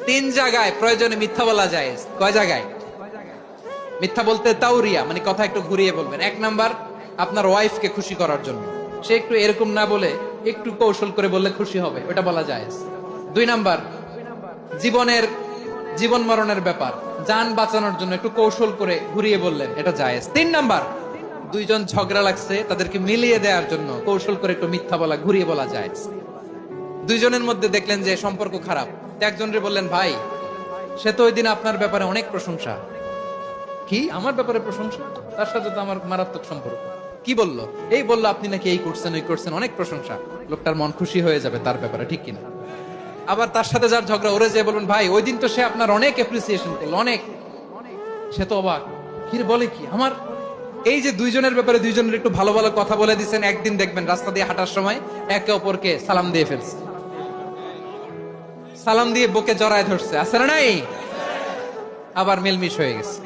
তিন জায়গায় প্রয়োজনে মিথ্যা বলা যায়। কয় জায়গায় মিথ্যা বলতে? তাওরিয়া মানে কথা একটু ঘুরিয়ে বলবেন। এক নাম্বার, আপনার ওয়াইফকে খুশি করার জন্য, সে একটু এরকম না বলে একটু কৌশল করে বললে খুশি হবে, ওটা বলা যায়। দুই নাম্বার, জীবন মরণের ব্যাপার, জান বাঁচানোর জন্য একটু কৌশল করে ঘুরিয়ে বললেন, এটা জায়েজ। তিন নাম্বার, দুইজন ঝগড়া লাগছে তাদেরকে মিলিয়ে দেওয়ার জন্য কৌশল করে একটু মিথ্যা বলা, ঘুরিয়ে বলা যায়। দুইজনের মধ্যে দেখলেন যে সম্পর্ক খারাপ, একজনরে বললেন, ভাই সে তো ওই দিন আপনার ব্যাপারে অনেক প্রশংসা। কি আমার ব্যাপারে প্রশংসা? তার সাথে তো আমার মারাত্মক সম্পর্ক। কি বললো? এই বললো আপনি নাকি এই করছেন ওই করছেন, অনেক প্রশংসা। লোকটার মন খুশি হয়ে যাবে তার ব্যাপারে, ঠিক কিনা? আবার তার সাথে যার ঝগড়া, ওরে যে বলবেন, ভাই ওই দিন তো সে আপনার অনেক অ্যাপ্রিসিয়েশন করলো, অনেক। সে তো অবাক, কি রে বলে কি আমার? এই যে দুইজনের ব্যাপারে দুইজনের একটু ভালো ভালো কথা বলে দিচ্ছেন, একদিন দেখবেন রাস্তা দিয়ে হাঁটার সময় একে অপরকে সালাম দিয়ে ফেলছে, সালাম দিয়ে বুকে জড়ায় ধরছে, আছে না নাই? আবার মিলমিশ হয়ে গেছে।